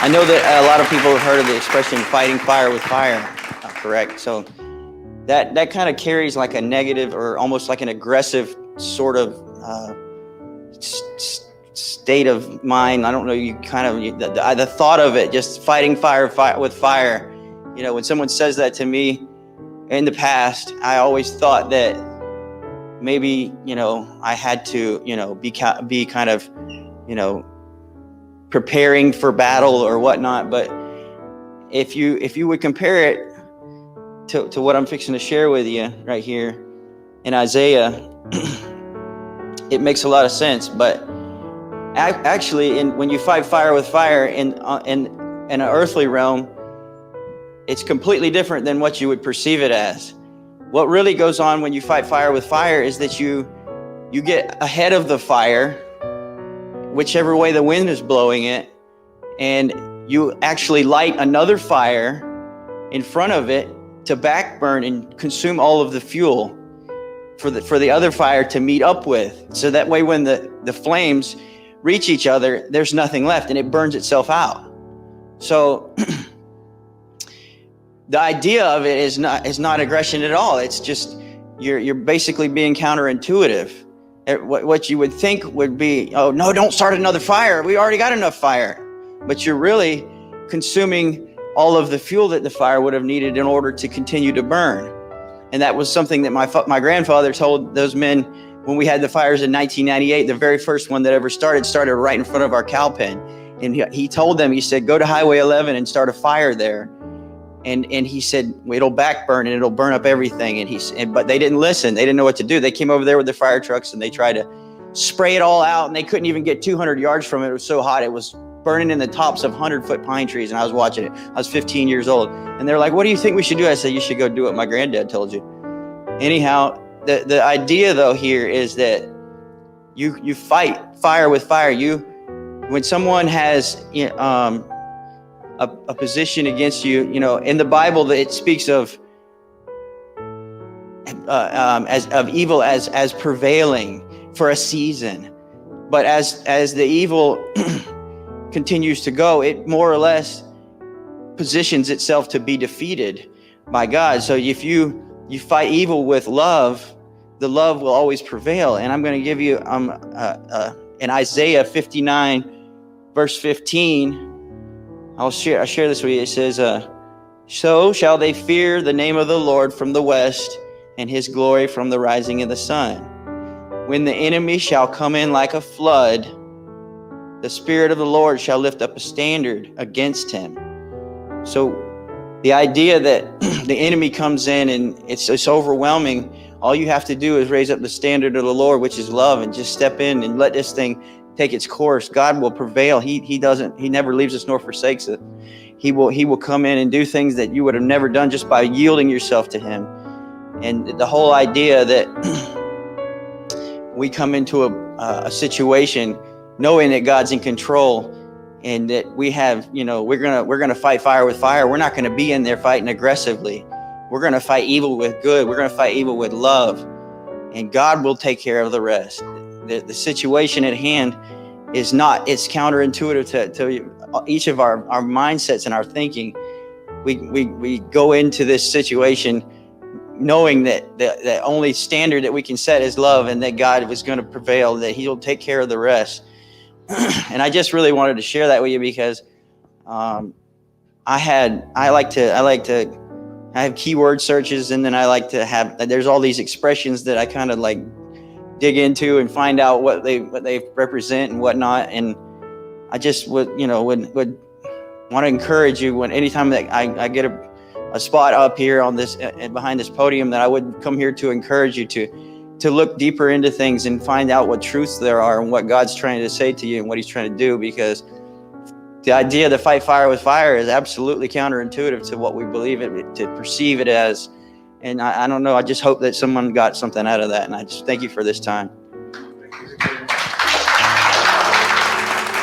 I know that a lot of people have heard of the expression fighting fire with fire, correct? So that kind of carries like a negative or almost like an aggressive sort of state of mind. I don't know, you kind of, the thought of it, just fighting fire with fire. You know, when someone says that to me in the past, I always thought that maybe, you know, I had to, you know, be kind of, you know, preparing for battle or whatnot. But if you would compare it to what I'm fixing to share with you right here in Isaiah, it makes a lot of sense. But actually, when you fight fire with fire in an earthly realm, it's completely different than what you would perceive it as. What really goes on when you fight fire with fire is that you get ahead of the fire, whichever way the wind is blowing it, and you actually light another fire in front of it to backburn and consume all of the fuel for the other fire to meet up with. So that way when the flames reach each other, there's nothing left and it burns itself out. So the idea of it is not aggression at all. It's just you're basically being counterintuitive. What you would think would be, oh no, don't start another fire. We already got enough fire. But you're really consuming all of the fuel that the fire would have needed in order to continue to burn. And that was something that my grandfather told those men when we had the fires in 1998. The very first one that ever started right in front of our cow pen. And he told them, he said, go to Highway 11 and start a fire there. And he said, it'll backburn and it'll burn up everything. But they didn't listen. They didn't know what to do. They came over there with their fire trucks and they tried to spray it all out, and they couldn't even get 200 yards from it. It was so hot. It was burning in the tops of 100-foot pine trees. And I was watching it. I was 15 years old. And they're like, what do you think we should do? I said, you should go do what my granddad told you. Anyhow, the idea though here is that you fight fire with fire. When someone has, a position against you, you know, in the Bible, it speaks of evil as prevailing for a season, but as the evil continues to go, it more or less positions itself to be defeated by God. So if you fight evil with love, the love will always prevail. And I'm going to give you in Isaiah 59 verse 15. I'll share this with you. It says, so shall they fear the name of the Lord from the west, and his glory from the rising of the sun. When the enemy shall come in like a flood, the Spirit of the Lord shall lift up a standard against him. So the idea that the enemy comes in and it's overwhelming, all you have to do is raise up the standard of the Lord, which is love, and just step in and let this thing take its course. God will prevail. He never leaves us nor forsakes us. He will come in and do things that you would have never done just by yielding yourself to him. And the whole idea that we come into a situation knowing that God's in control and that we have, you know, we're gonna fight fire with fire. We're not gonna be in there fighting aggressively. We're gonna fight evil with good. We're gonna fight evil with love, and God will take care of the rest. The situation at hand is not, it's counterintuitive to each of our mindsets and our thinking. We go into this situation knowing that the only standard that we can set is love, and that God was going to prevail, that he'll take care of the rest. And I just really wanted to share that with you because I have keyword searches, and then I like to have, there's all these expressions that I kind of like dig into and find out what they represent and whatnot. And I just would want to encourage you, anytime that I get a spot up here on this behind this podium, that I would come here to encourage you to look deeper into things and find out what truths there are and what God's trying to say to you and what he's trying to do, because the idea to fight fire with fire is absolutely counterintuitive to what we believe it, to perceive it as. And I don't know, I just hope that someone got something out of that. And I just thank you for this time.